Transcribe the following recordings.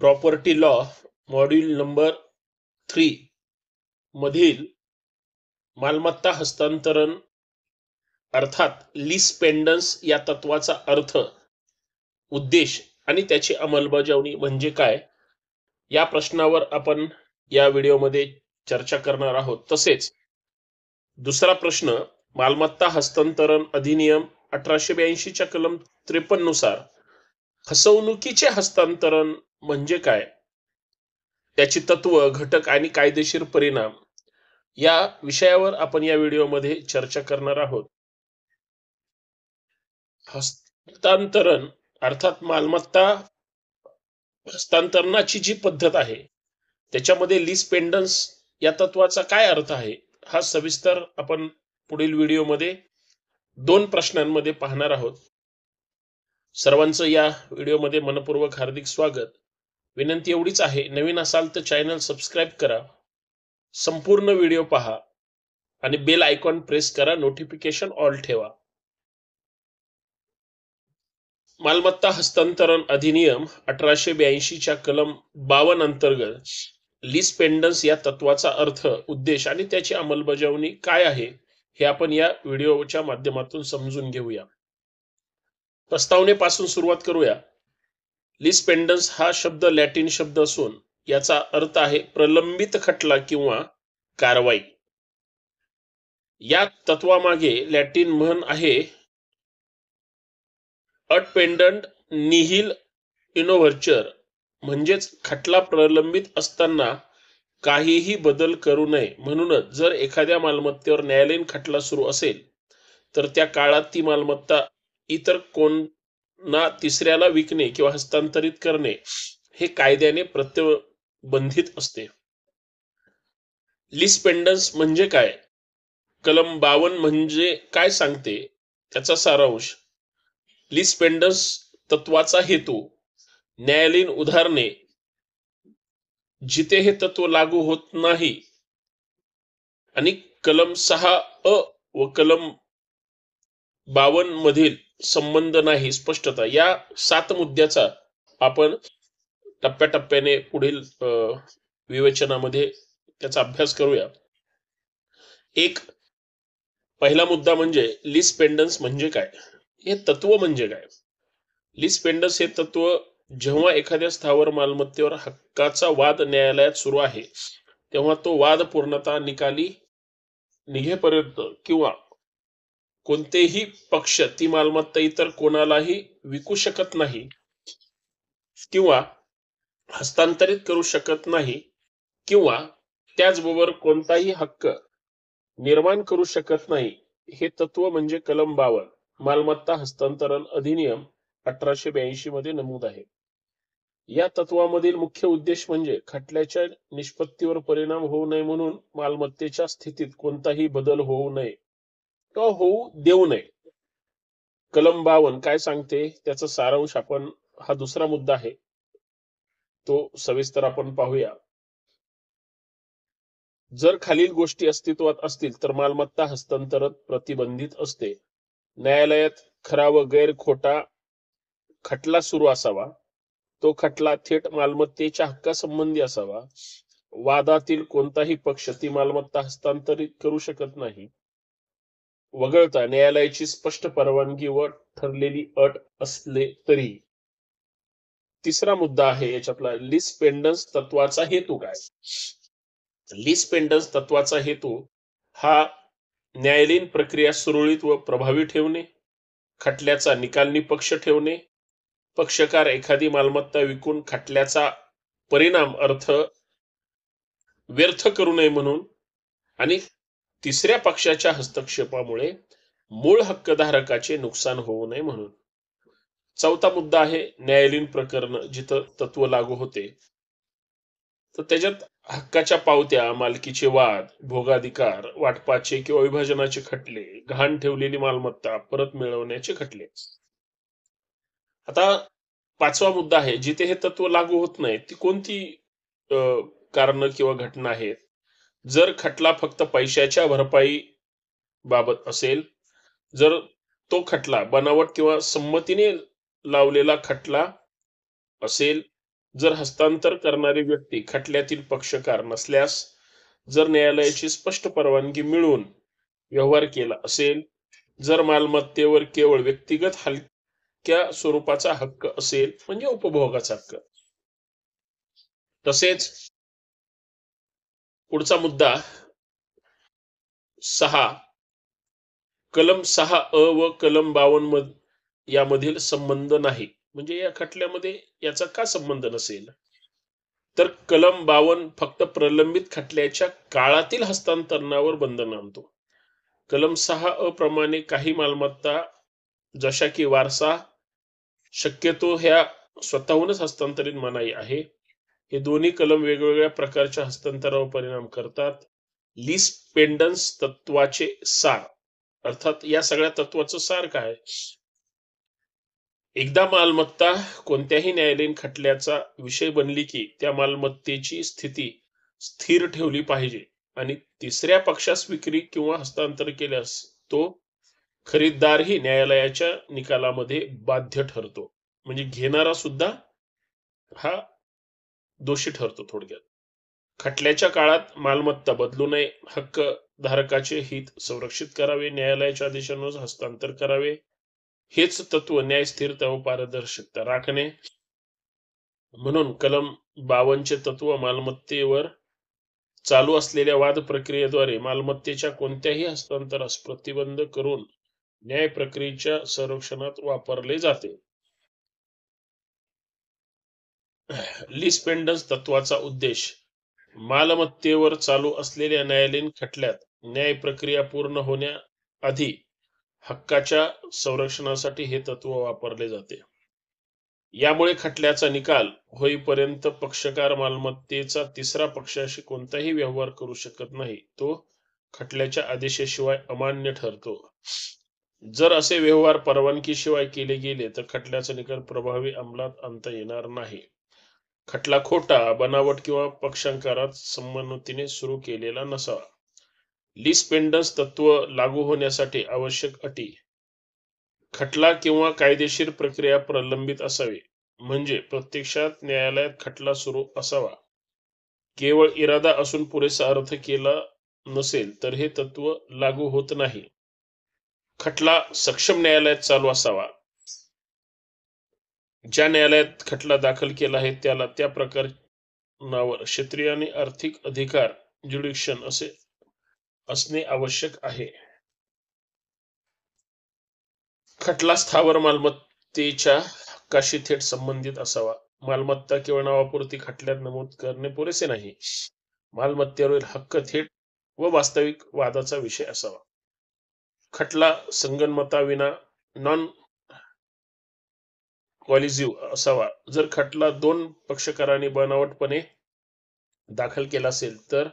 Property law module number 3 मधील मालमत्ता हस्तांतरण अर्थात लीज पेंडन्स या तत्वाचा अर्थ, उद्देश आणि त्याची अंमलबजावणी म्हणजे काय, या प्रश्नावर आपण या व्हिडिओमध्ये चर्चा करणार आहोत. तसेच दुसरा प्रश्न, मालमत्ता हस्तांतरण अधिनियम 1882 च्या कलम 53 नुसार फसवणुकीचे हस्तांतरण म्हणजे काय, त्याची तत्व, घटक आणि कायदेशीर परिणाम या विषयावर आपण या व्हिडिओमध्ये चर्चा करणार आहोत. हस्तांतरण अर्थात मालमत्ता हस्तांतरणाची जी पद्धत आहे त्याच्यामध्ये लीज पेंडन्स या तत्वाचा काय अर्थ आहे, हा सविस्तर आपण पुढील व्हिडिओमध्ये 2 प्रश्नांमध्ये पाहणार आहोत. सर्वांचं या व्हिडिओमध्ये मनपूर्वक हार्दिक स्वागत. विनंती एवढीच आहे, नवीन असाल तर चॅनल सबस्क्राईब करा, संपूर्ण व्हिडिओ पहा आणि बेल आयकॉन प्रेस करा, नोटिफिकेशन ऑल ठेवा. मालमत्ता हस्तांतरण अधिनियम 1882 च्या कलम 52 अंतर्गत लीज पेंडन्स या तत्वाचा अर्थ, उद्देश आणि त्याची अंमलबजावणी काय आहे हे आपण या व्हिडिओच्या माध्यमातून समजून घेऊया. प्रस्तावनेपासून सुरुवात करूया. लीज पेंडन्स हा शब्द लॅटिन शब्द असून याचा अर्थ आहे प्रलंबित खटला किंवा कारवाई. या तत्वामागे लॅटिन म्हण आहे अट पेंडंट निहिल इनोव्हर्चर, म्हणजेच खटला प्रलंबित असताना काहीही बदल करू नये. म्हणूनच जर एखाद्या मालमत्तेवर न्यायालयीन खटला सुरू असेल तर त्या काळात ती मालमत्ता इतर कोणा तिसऱ्याला विकणे किंवा हस्तांतरित करणे हे कायद्याने प्रतिबंधित असते. लीज पेंडन्स म्हणजे काय, कलम 52 म्हणजे काय सांगते, त्याचा सारांश. लीज पेंडन्स तत्वाचा हेतू, न्यायालयीन उदाहरणे जिथे हे तत्व लागू होत नाही आणि कलम 6A व कलम 52 मधील संबंध नाही, स्पष्टता, या 7 मुद्द्याचा आपण टप्प्याटप्प्याने पुढील विवेचनामध्ये त्याचा अभ्यास करूया. एक पहिला मुद्दा म्हणजे लीज पेंडन्स म्हणजे काय, हे तत्व म्हणजे काय. लीज पेंडन्स हे तत्व जेव्हा एखाद्या स्थावर मालमत्तेवर हक्काचा वाद न्यायालयात सुरू आहे तेव्हा तो वाद पूर्णतः निकाली निघेपर्यंत किंवा कोणतेही पक्ष ती मालमत्ता इतर कोणालाही विकू शकत नाही किंवा हस्तांतरित करू शकत नाही किंवा त्याचबरोबर कोणताही हक्क निर्माण करू शकत नाही, हे तत्व म्हणजे कलम 52 मालमत्ता हस्तांतरण अधिनियम 1882 मध्ये नमूद आहे. या तत्वामधील मुख्य उद्देश म्हणजे खटल्याच्या निष्पत्तीवर परिणाम होऊ नये म्हणून मालमत्तेच्या स्थितीत कोणताही बदल होऊ नये किंवा होऊ देऊ नये. कलम 52 काय सांगते त्याचा सारांश आपण, हा दुसरा मुद्दा आहे तो सविस्तर आपण पाहूया. जर खालील गोष्टी अस्तित्वात असतील तर मालमत्ता हस्तांतरण प्रतिबंधित असते. न्यायालयात खरा व गैर खोटा खटला सुरू असावा. तो खटला थेट मालमत्तेच्या हक्कासंबंधी असावा. वादातील कोणताही पक्ष ती मालमत्ता हस्तांतरित करू शकत नाही वगळता न्यायालयाची स्पष्ट परवानगी व ठरलेली अट असले तरी. तिसरा मुद्दा आहे याच्यातला, लीज पेंडन्स तत्वाचा हेतू काय. लीज पेंडन्स तत्वाचा हेतू हा न्यायालयीन प्रक्रिया सुरळीत व प्रभावी ठेवणे, खटल्याचा निकाल निपक्ष ठेवणे, पक्षकार एखादी मालमत्ता विकून खटल्याचा परिणाम अर्थ व्यर्थ करू नये म्हणून, आणि तिसऱ्या पक्षाच्या हस्तक्षेपामुळे मूळ हक्कधारकाचे नुकसान होऊ नये म्हणून. चौथा मुद्दा आहे न्यायालयीन प्रकरण जिथं तत्व लागू होते तर त्याच्यात हक्काच्या पावत्या, मालकीचे वाद, भोगाधिकार, वाटपाचे किंवा विभाजनाचे खटले, गहाण ठेवलेली मालमत्ता परत मिळवण्याचे खटले. आता पाचवा मुद्दा आहे जिथे हे तत्व लागू होत नाही ती कोणती कारण किंवा घटना आहेत. जर खटला फक्त पैशाच्या भरपाई बाबत असेल, जर तो खटला बनावट किंवा संमतीने लावलेला खटला असेल, जर हस्तांतर करणारी व्यक्ती खटल्यातील पक्षकार नसल्यास, जर न्यायालयाची स्पष्ट परवानगी मिळवून व्यवहार केला असेल, जर मालमत्तेवर केवळ व्यक्तिगत हलक्या स्वरूपाचा हक्क असेल, म्हणजे उपभोगाचा हक्क. तसेच पुढचा मुद्दा 6, कलम 6 व कलम 52 यामधील संबंध नाही. म्हणजे या खटल्यामध्ये याचा का संबंध नसेल? तर कलम 52 फक्त प्रलंबित खटल्याच्या काळातील हस्तांतरणावर बंधन आणतो. कलम 6 प्रमाणे काही मालमत्ता जशा की वारसा, शक्यतो ह्या स्वतःहूनच हस्तांतरित मनाई आहे. हे दोन्ही कलम वेगवेगळ्या प्रकारच्या हस्तांतरावर परिणाम करतात. लीस पेंडन्स तत्वाचे सार, अर्थात या सगळ्या तत्वाचं सार काय? एकदा मालमत्ता कोणत्याही न्यायालयीन खटल्याचा विषय बनली की त्या मालमत्तेची स्थिती स्थिर ठेवली पाहिजे आणि तिसऱ्या पक्षास विक्री किंवा हस्तांतर केल्यास तो खरीददारही न्यायालयाच्या निकालामध्ये बाध्य ठरतो. म्हणजे घेणारा सुद्धा हा दोषी ठरतो. थोडक्यात खटल्याच्या काळात मालमत्ता बदलू नये, हक्क धारकाचे हित संरक्षित करावे, न्यायालयाच्या आदेशानुसार हस्तांतर करावे. हेच तत्व न्याय स्थिरता व पारदर्शकता राखणे. म्हणून कलम 52 तत्व मालमत्तेवर चालू असलेल्या वाद प्रक्रियेद्वारे मालमत्तेच्या कोणत्याही हस्तांतरास प्रतिबंध करून न्याय प्रक्रियेच्या संरक्षणात वापरले जाते. लीस पेंडन्स तत्वाचा उद्देश मालमत्तेवर चालू असलेल्या न्यायालयीन खटल्यात न्याय प्रक्रिया पूर्ण होण्याआधी हक्काच्या संरक्षणासाठी हे तत्व वापरले जाते. यामुळे खटल्याचा निकाल होईपर्यंत पक्षकार मालमत्तेचा तिसरा पक्षाशी कोणताही व्यवहार करू शकत नाही. तो खटल्याच्या आदेशाशिवाय अमान्य ठरतो. जर असे व्यवहार परवानगीशिवाय केले गेले तर खटल्याचा निकाल प्रभावी अंमलात आणता येणार नाही. खटला खोटा, बनावट किंवा पक्षांकारात संमतीने सुरू केलेला नसावा. लीस पेंडन्स तत्व लागू होण्यासाठी आवश्यक अटी: खटला किंवा कायदेशीर प्रक्रिया प्रलंबित असावी, म्हणजे प्रत्यक्षात न्यायालयात खटला सुरू असावा. केवळ इरादा असून पुरेसा अर्थ केला नसेल तर हे तत्व लागू होत नाही. खटला सक्षम न्यायालयात चालू असावा. ज्या न्यायालयात खटला दाखल केला आहे त्याला त्या प्रकरणावर क्षेत्रीय आणि आर्थिक अधिकार ज्युडिक्शन असे असणे आवश्यक आहे. खटला स्थावर मालमत्तेच्या हक्काशी थेट संबंधित असावा. मालमत्ता केवळ नावापुरती खटल्यात नमूद करणे पुरेसे नाही. मालमत्तेवरील हक्क थेट व वास्तविक वादाचा विषय असावा. खटला संगनमताविना नॉन कॉलिजिव्ह असावा. जर खटला दोन पक्षकारांनी बनावटपणे दाखल केला असेल तर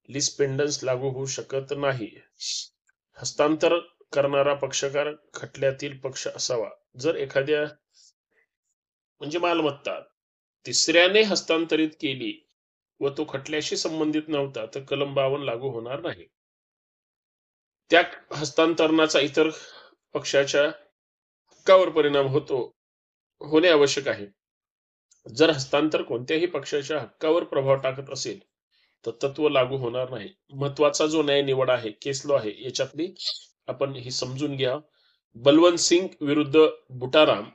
लीस पेंडन्स लागू होऊ शकत नाही. हस्तांतर करणारा पक्षकार खटल्यातील पक्ष असावा. जर एखाद्या म्हणजे मालमत्ता तिसऱ्याने हस्तांतरित केली व तो खटल्याशी संबंधित नव्हता तर कलम 52 लागू होणार नाही. त्या हस्तांतरणाचा इतर पक्षाच्या हक्कावर परिणाम होणे आवश्यक आहे. जर हस्तांतर कोणत्याही पक्षाच्या हक्कावर प्रभाव टाकत असेल तर तत्व लागू होणार नाही. महत्वाचा जो न्याय निवड आहे, केस लॉ आहे, याच्यातली आपण ही समजून घ्या. बलवंत सिंग विरुद्ध बुटाराम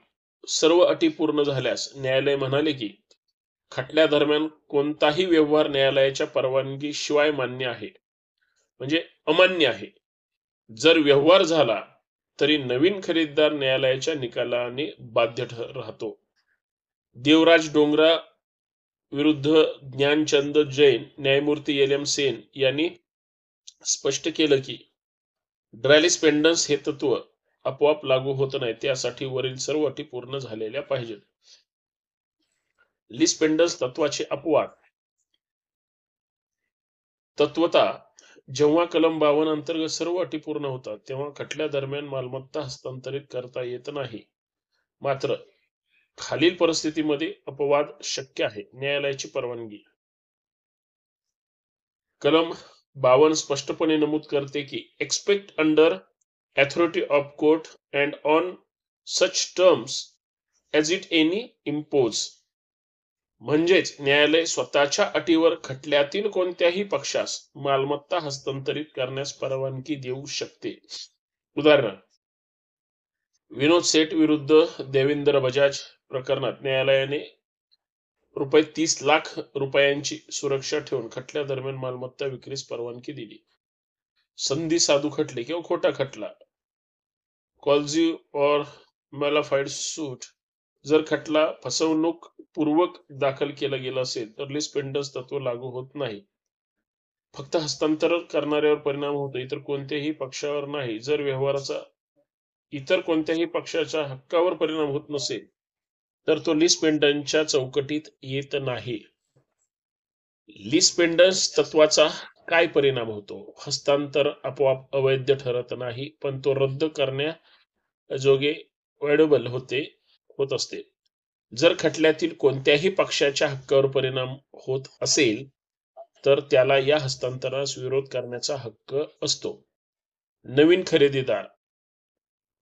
सर्व अटी पूर्ण झाल्यास न्यायालय म्हणाले की खटल्या दरम्यान कोणताही व्यवहार न्यायालयाच्या परवानगी शिवाय मान्य आहे, म्हणजे अमान्य आहे. जर व्यवहार झाला तरी नवीन खरीददार न्यायालयाच्या निकालाने बाध्य राहतो. देवराज डोंगरा विरुद्ध ज्ञानचंद जैन न्यायमूर्ती LM सेन यांनी स्पष्ट केलं की ड्रायलिस पेंडन्स हे तत्व आपोआप लागू होत नाही, त्यासाठी वरील सर्व अटी पूर्ण झालेल्या पाहिजेत. लीस पेंडन्स तत्वाचे अपवाद: तत्वता जेव्हा कलम 52 अंतर्गत सर्व अटी पूर्ण होतात तेव्हा खटल्या दरम्यान मालमत्ता हस्तांतरित करता येत नाही. मात्र खालील परिस्थितीमध्ये अपवाद शक्य आहे. न्यायालयाची परवानगी: कलम 52 स्पष्टपणे नमूद करते की expect under authority of court and on such terms as it any impose. म्हणजेच न्यायालय स्वतःच्या अटीवर खटल्यातील कोणत्याही पक्षास मालमत्ता हस्तांतरित करण्यास परवानगी देऊ शकते. उदाहरण, विनोद सेठ विरुद्ध देवेंद्र बजाज प्रकरणात न्यायालयाने ₹30 लाख रुपयांची सुरक्षा ठेवून खटल्यादरम्यान मालमत्ता विक्रीस परवानगी दिली. संधी साधू खटले किंवा खोटा खटला, कॉल्झिव्ह और मॅलाफाईड सूट, जर खटला फसवणूक पूर्वक दाखल केला गेला असेल तर लीज पेंडन्स तत्व लागू होत नाही. फक्त हस्तांतरण करणाऱ्यावर परिणाम होतो, इतर कोणत्याही पक्षावर नाही. जर व्यवहाराचा इतर कोणत्याही पक्षाच्या हक्कावर परिणाम होत नसेल तर तो लीज पेंडन्सच्या चौकटीत येत नाही. लीज पेंडन्स तत्वाचा काय परिणाम होतो? हस्तांतर आपोआप अवैध ठरत नाही, पण तो रद्द करण्याजोगे वॅडेबल होत असते. जर खटल्यातील कोणत्याही पक्षाच्या हक्कावर परिणाम होत असेल तर त्याला या हस्तांतरणास विरोध करण्याचा हक्क असतो. नवीन खरेदीदार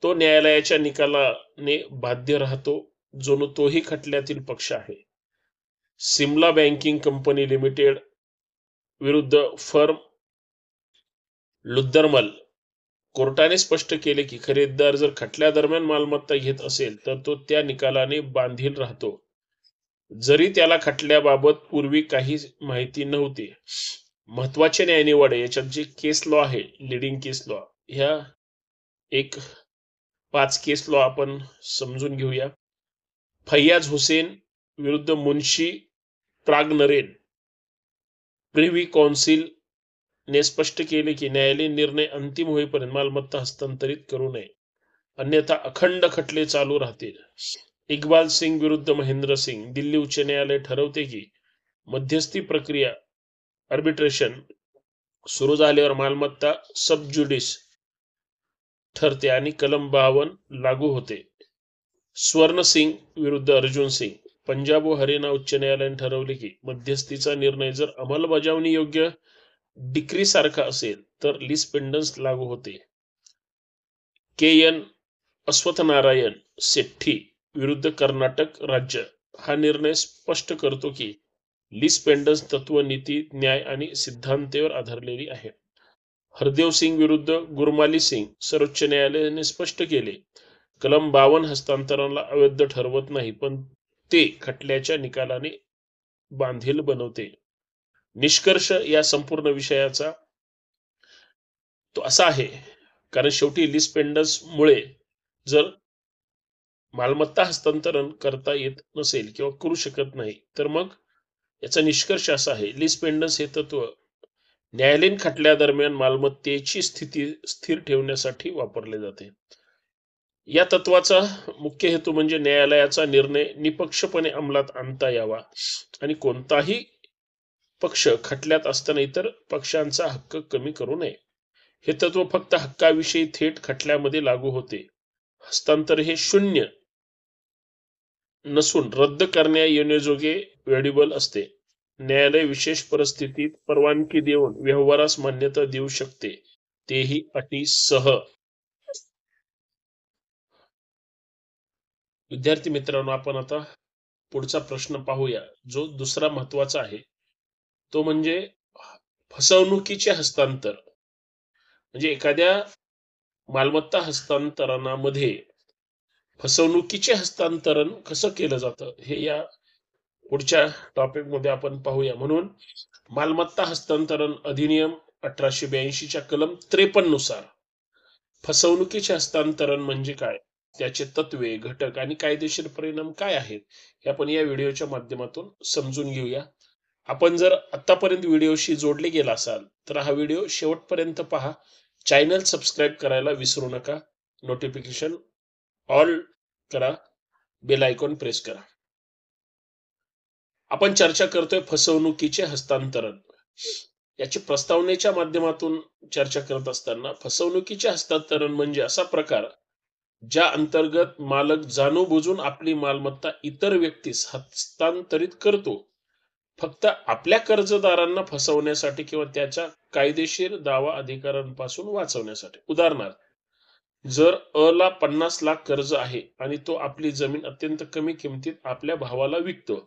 तो न्यायालयाच्या निकालाने बाध्य राहतो, जणू तोही खटल्यातील पक्ष आहे. सिमला बँकिंग कंपनी लिमिटेड विरुद्ध फर्म लुद्दरमल कोर्टाने स्पष्ट केले की खरेदीदार जर खटल्यादरम्यान मालमत्ता घेत असेल तर तो त्या निकालाने बांधील राहतो, जरी त्याला खटल्याबाबत पूर्वी काही माहिती नव्हती. महत्वाचे न्यायनिवाडे याच्यात जे केस लॉ आहे, लिडिंग केस लॉ, ह्या 5 केस लॉ आपण समजून घेऊया. फैयाज हुसेन विरुद्ध मुन्शी प्रागनरेन प्रिव्ही कौन्सिल ने स्पष्ट केले की न्यायालयीन निर्णय अंतिम होईपर्यंत मालमत्ता हस्तांतरित करू नये, अन्यथा अखंड खटले चालू राहतील. इक्बाल सिंग विरुद्ध महेंद्र सिंग, दिल्ली उच्च न्यायालय ठरवते की मध्यस्थी प्रक्रिया आर्बिट्रेशन सुरू झाल्यावर मालमत्ता सब ज्युडिस ठरते आणि कलम 52 लागू होते. स्वर्ण सिंग विरुद्ध अर्जुन सिंग, पंजाब व हरियाणा उच्च न्यायालयाने ठरवले की मध्यस्थीचा निर्णय जर अंमलबजावणी योग्य डिक्री सारखा असेल तर लीज पेंडन्स लागू होते. के.एन. अश्वथनारायण सेट्टी विरुद्ध कर्नाटक राज्य, हा निर्णय स्पष्ट करतो की लीज पेंडन्स तत्व नीती, न्याय आणि सिद्धांतावर आधारलेली आहे. हरदेव सिंग विरुद्ध गुरमाली सिंग, सर्वोच्च न्यायालयाने स्पष्ट केले, कलम 52 हस्तांतरणाला अवैध ठरवत नाही, पण ते खटल्याच्या निकालाने बांधील बनवते. निष्कर्ष या संपूर्ण विषयाचा तो असा आहे, कारण शेवटी लीज पेंडन्स मुळे जर मालमत्ता हस्तांतरण करता येत नसेल किंवा करू शकत नाही तर मग याचा निष्कर्ष असा आहे, लीज पेंडन्स हे तत्व न्यायालयीन खटल्यादरम्यान मालमत्तेची स्थिती स्थिर ठेवण्यासाठी वापरले जाते. या तत्वाचा मुख्य हेतू म्हणजे न्यायालयाचा निर्णय निपक्षपणे अंमलात आणता यावा आणि कोणताही पक्ष खटल्यात असताना इतर पक्षांचा हक्क कमी करू नये. हे तत्व फक्त हक्काविषयी थेट खटल्यामध्ये लागू होते. हस्तांतर हे शून्य नसून रद्द करण्या येण्याजोगे वॅडेबल असते. न्यायालय विशेष परिस्थितीत परवानगी देऊन व्यवहारास मान्यता देऊ शकते, तेही अटीसह. विद्यार्थी मित्रांनो, आपण आता पुढचा प्रश्न पाहूया, जो दुसरा महत्वाचा आहे, तो म्हणजे फसवणुकीचे हस्तांतर. म्हणजे एखाद्या मालमत्ता हस्तांतरणामध्ये फसवणुकीचे हस्तांतरण कसं केलं जातं हे या पुढच्या टॉपिक मध्ये आपण पाहूया. म्हणून मालमत्ता हस्तांतरण अधिनियम 1882च्या कलम 53 नुसार फसवणुकीचे हस्तांतरण म्हणजे काय, त्याचे तत्वे, घटक आणि कायदेशीर परिणाम काय आहेत हे आपण या व्हिडिओच्या माध्यमातून समजून घेऊया. आपण जर आतापर्यंत व्हिडिओशी जोडले गेला असाल तर हा व्हिडिओ शेवटपर्यंत पहा. चॅनल सबस्क्राईब करायला विसरू नका. नोटिफिकेशन ऑल करा, बेल आयकॉन प्रेस करा. आपण चर्चा करतोय फसवणुकीचे हस्तांतरण. याची प्रस्तावनेच्या माध्यमातून चर्चा करत असताना फसवणुकीचे हस्तांतरण म्हणजे असा प्रकार ज्या अंतर्गत मालक जाणूनबुजून आपली मालमत्ता इतर व्यक्तीस हस्तांतरित करतो, फक्त आपल्या कर्जदारांना फसवण्यासाठी किंवा त्याच्या कायदेशीर दावा अधिकारांपासून वाचवण्यासाठी. उदाहरणार्थ, जर अ ला 50 लाख कर्ज आहे आणि तो आपली जमीन अत्यंत कमी किमतीत आपल्या भावाला विकतो,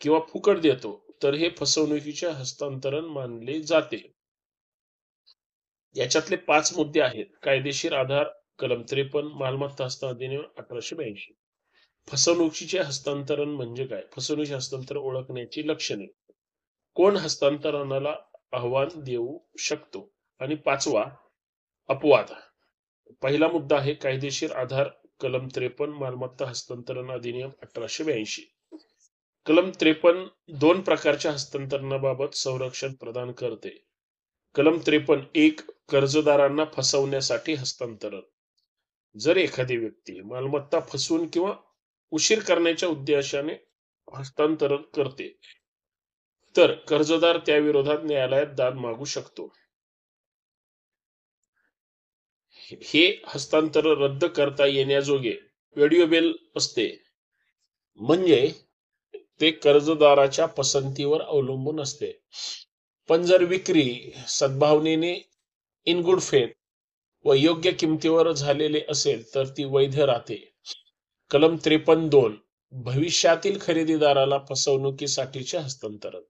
किंवा फुकट देतो तर हे फसवणुकीचे हस्तांतरण मानले जाते. याच्यातले 5 मुद्दे आहेत. कायदेशीर आधार कलम 53 मालमत्ता हस्तांतरण अधिनियम 1882. फसवणुकीचे हस्तांतरण म्हणजे काय? फसवणुकीचे हस्तांतरण ओळखण्याची लक्षणे. कोण हस्तांतरणाला आव्हान देऊ शकतो? आणि 5वा अपवाद. पहिला मुद्दा आहे कायदेशीर आधार कलम 53 मालमत्ता हस्तांतरण अधिनियम 1882. कलम 53 दोन प्रकारच्या हस्तांतरणाबाबत संरक्षण प्रदान करते. कलम 53 1 कर्जदारांना फसवण्यासाठी हस्तांतरण. जर एखादी व्यक्ती मालमत्ता फसवून किंवा उशीर करण्याच्या उद्देशाने हस्तांतरण करते तर कर्जदार त्याविरोधात न्यायालयात दाद मागू शकतो. हे हस्तांतरण रद्द करता येण्याजोगे व्हेरिएबल असते, म्हणजे ते कर्जदाराच्या पसंतीवर अवलंबून असते. पण जर विक्री सद्भावनेने इन गुड फेथ व योग्य किमतीवर झालेले असेल तर ती वैध राहते. कलम 53(2) भविष्यातील खरेदीदाराला फसवणुकीसाठीचे हस्तांतरण.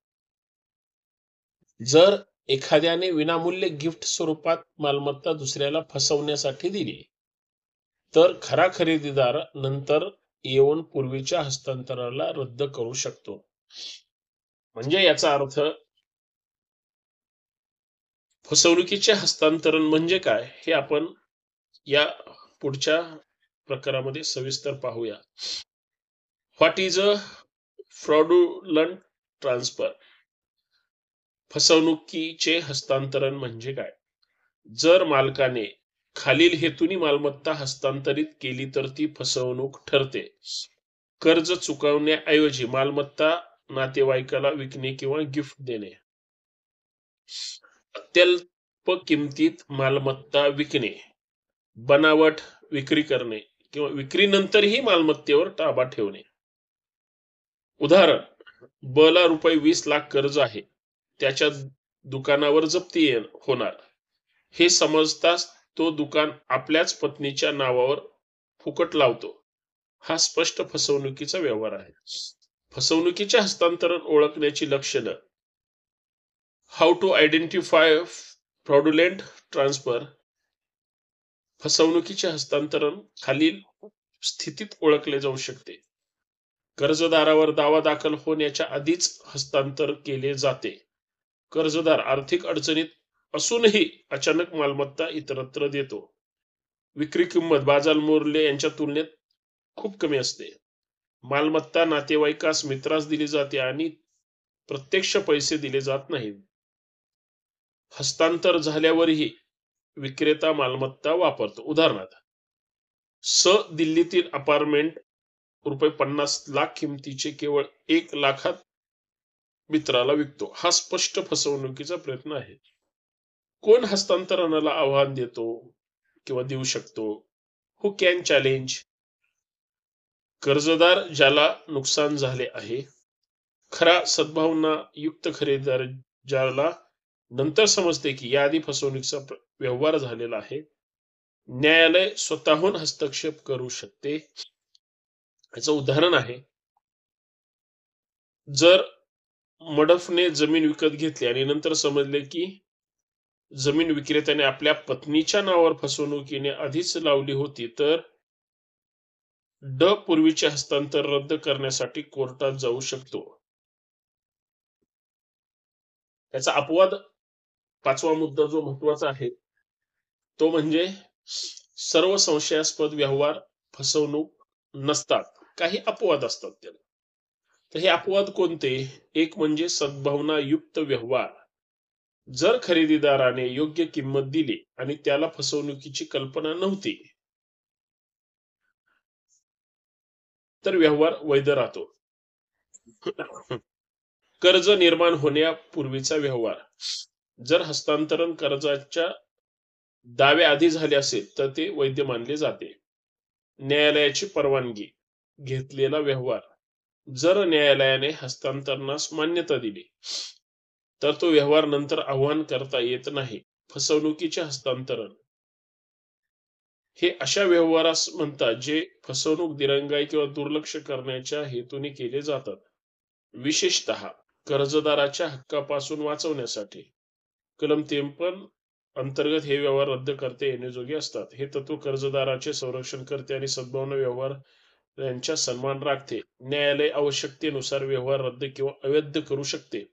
जर एखाद्याने विनामूल्य गिफ्ट स्वरूपात मालमत्ता दुसऱ्याला फसवण्यासाठी दिली तर खरा खरेदीदार नंतर येऊन पूर्वीच्या हस्तांतरणाला रद्द करू शकतो. म्हणजे याचा अर्थ फसवणुकीचे हस्तांतरण म्हणजे काय हे आपण या पुढच्या प्रकारामध्ये सविस्तर पाहूया. What is a fraudulent transfer? फसवणुकीचे हस्तांतरण म्हणजे काय? जर मालकाने खालील हेतूनी मालमत्ता हस्तांतरित केली तर ती फसवणूक ठरते. कर्ज चुकवण्याऐवजी मालमत्ता नातेवाईकाला विकणे किंवा गिफ्ट देणे. अत्यल्प किमतीत मालमत्ता विकणे, बनावट विक्री करणे किंवा विक्रीनंतरही मालमत्तेवर ताबा ठेवणे. उदाहरण, ब ला रुपये 20 लाख कर्ज आहे, त्याच्या दुकानावर जप्ती होणार हे समजताच तो दुकान आपल्याच पत्नीच्या नावावर फुकट लावतो. हा स्पष्ट फसवणुकीचा व्यवहार आहे. फसवणुकीचे हस्तांतरण ओळखण्याची लक्षणं. How to identify fraudulent transfer? फसवणुकीचे हस्तांतरण खालील स्थितीत ओळखले जाऊ शकते. कर्जदारावर दावा दाखल होण्याच्या आधीच हस्तांतर केले जाते. कर्जदार आर्थिक अडचणीत असूनही अचानक मालमत्ता इतरत्र देतो. विक्री किंमत बाजार मूल्य यांच्या तुलनेत खूप कमी असते. मालमत्ता नातेवाईकास मित्रास दिली जाते आणि प्रत्यक्ष पैसे दिले जात नाहीत. हस्तांतर झाल्यावरही विक्रेता मालमत्ता वापरतो. उदाहरणार्थ, दिल्लीतील अपार्टमेंट रुपये 50 लाख किमतीचे केवळ 1 लाखात मित्राला विकतो. हा स्पष्ट फसवणुकीचा प्रयत्न आहे. कोण हस्तांतरणाला आव्हान देतो किंवा देऊ शकतो? हु कॅन चॅलेंज? कर्जदार ज्याला नुकसान झाले आहे. खरा सद्भावना युक्त खरेदीदार ज्याला नंतर समजते की याआधी फसवणुकीचा व्यवहार झालेला आहे. न्यायालय स्वतःहून हस्तक्षेप करू शकते. याचं उदाहरण आहे, जर मडफने जमीन विकत घेतली आणि नंतर समजले की जमीन विक्रेत्याने आपल्या पत्नीच्या नावावर फसवणुकीने आधीच लावली होती तर पूर्वीचे हस्तांतर रद्द करण्यासाठी कोर्टात जाऊ शकतो. त्याचा अपवाद 5वा मुद्दा जो महत्वाचा आहे तो म्हणजे सर्व संशयास्पद व्यवहार फसवणूक नसतात, काही अपवाद असतात त्याला. तर हे अपवाद कोणते? एक म्हणजे सद्भावना युक्त व्यवहार. जर खरेदीदाराने योग्य किंमत दिली आणि त्याला फसवणुकीची कल्पना नव्हती तर व्यवहार वैध राहतो. कर्ज निर्माण होण्यापूर्वीचा व्यवहार. जर हस्तांतरण कर्जाच्या दाव्याआधी झाले असेल तर ते वैध मानले जाते. न्यायालयाची परवानगी घेतलेला व्यवहार. जर न्यायालयाने हस्तांतरणास मान्यता दिली तर तो व्यवहार नंतर आव्हान करता येत नाही. फसवणुकीचे हस्तांतरण हे अशा व्यवहारास म्हणतात जे फसवणूक, दिरंगाई किंवा दुर्लक्ष करण्याच्या हेतूने केले जातात. विशेषतः कर्जदाराच्या हक्कापासून वाचवण्यासाठी कलम 53 अंतर्गत हे व्यवहार रद्द करता येण्याजोगे असतात. हे तत्व कर्जदाराचे संरक्षण करते आणि सद्भावना व्यवहार यांचा सन्मान राखते. न्यायालय आवश्यकतेनुसार व्यवहार रद्द किंवा अवैध करू शकते.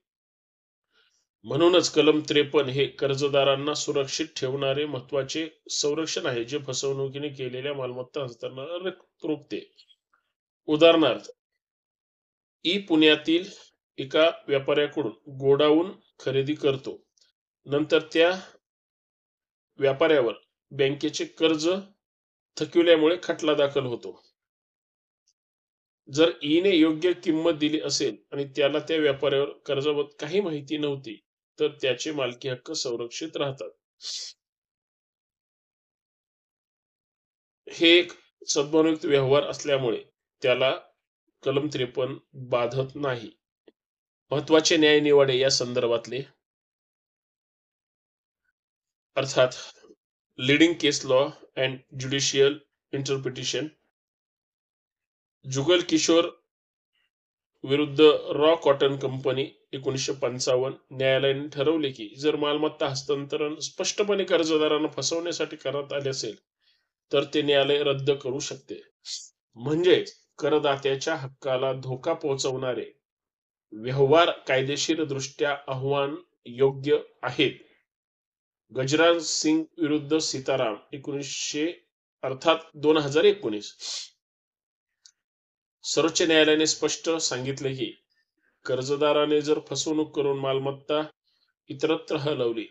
म्हणूनच कलम 53 हे कर्जदारांना सुरक्षित ठेवणारे महत्वाचे संरक्षण आहे, जे फसवणुकीने केलेल्या मालमत्ता हस्तांतरणाला रोखते. उदाहरणार्थ, पुण्यातील एका व्यापाऱ्याकडून गोडाऊन खरेदी करतो. नंतर त्या व्यापाऱ्यावर बँकेचे कर्ज थकविल्यामुळे खटला दाखल होतो. जर ईने योग्य किंमत दिली असेल आणि त्याला त्या व्यापाऱ्यावर कर्जाबाबत काही माहिती नव्हती, तर त्याचे मालकी हक्क संरक्षित राहतात. हे एक सद्भावनायुक्त व्यवहार असल्यामुळे त्याला कलम 53 बाधत नाही. महत्वाचे न्याय निवाडे या संदर्भातले अर्थात leading case law and judicial interpretation. Jugal Kishore विरुद्ध रॉ कॉटन कंपनी 1955. न्यायालयाने ठरवले की जर मालमत्ता हस्तांतरण स्पष्टपणे कर्जदारांना फसवण्यासाठी करण्यात आले असेल तर ते न्यायालय रद्द करू शकते. म्हणजे करदात्याच्या हक्काला धोका पोहोचवणारे व्यवहार कायदेशीर दृष्ट्या आव्हान योग्य आहेत. गजराज सिंग विरुद्ध सीताराम 2019. सर्वोच्च न्यायालयाने स्पष्ट सांगितले की कर्जदाराने जर फसवणूक करून मालमत्ता इतरत्र हलवली,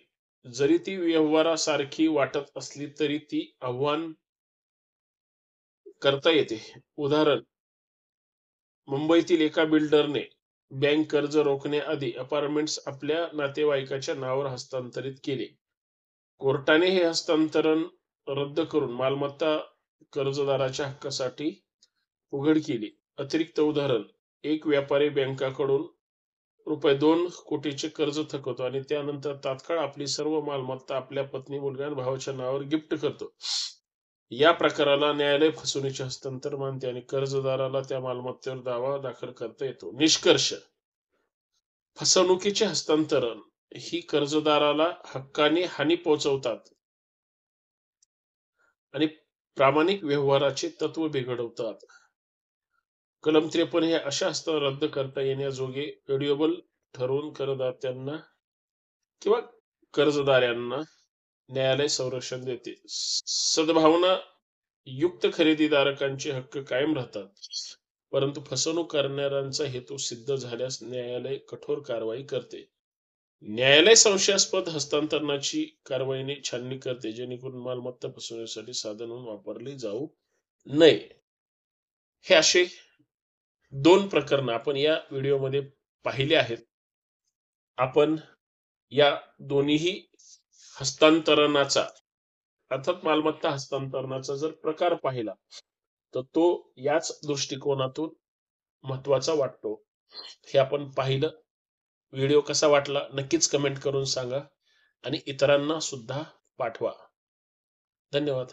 जरी ती व्यवहारासारखी वाटत असली तरी ती आव्हान करता येते. उदाहरण, मुंबईतील एका बिल्डरने बँक कर्ज रोखण्याआधी अपार्टमेंट्स आपल्या नातेवाईकाच्या नावावर हस्तांतरित केले. कोर्टाने हे हस्तांतरण रद्द करून मालमत्ता कर्जदाराच्या हक्कासाठी उघड केली. अतिरिक्त उदाहरण, एक व्यापारी बँकाकडून ₹2 कोटीचे कर्ज थकवतो आणि त्यानंतर तात्काळ आपली सर्व मालमत्ता आपल्या पत्नी, मुलगा आणि भावाच्या नावावर गिफ्ट करतो. या प्रकाराला न्यायालय फसवणुकीचे हस्तांतरण मानते आणि कर्जदाराला त्या मालमत्तेवर दावा दाखल करता येतो. निष्कर्ष, फसवणुकीचे हस्तांतरण ही कर्जदाराला हक्काने हानी पोहोचवतात आणि प्रामाणिक व्यवहाराचे तत्व बिघडवतात. कलम 53 हे अशा हस्तांतरण रद्द करता येण्याजोगे व्हेरिएबल ठरवून करदात्यांना किंवा कर्जदारांना न्यायालय संरक्षण देते. सद्भावना युक्त खरेदीदारांचे हक्क कायम राहतात, परंतु फसवणूक करणाऱ्यांचा हेतू सिद्ध झाल्यास न्यायालय कठोर कारवाई करते. न्यायालय संशयास्पद हस्तांतरणाची कारवाईने छाननी करते, जेणेकरून मालमत्ता फसवण्यासाठी साधन म्हणून वापरली जाऊ नये. हे असे 2 प्रकरण आपण या व्हिडिओमध्ये पाहिले आहेत. आपण या दोन्ही हस्तांतरणाचा अर्थात मालमत्ता हस्तांतरणाचा जर प्रकार पाहिला तर तो याच दृष्टिकोनातून महत्वाचा वाटतो. हे आपण पाहिलं. व्हिडिओ कसा वाटला नक्कीच कमेंट करून सांगा आणि इतरांना सुद्धा पाठवा. धन्यवाद.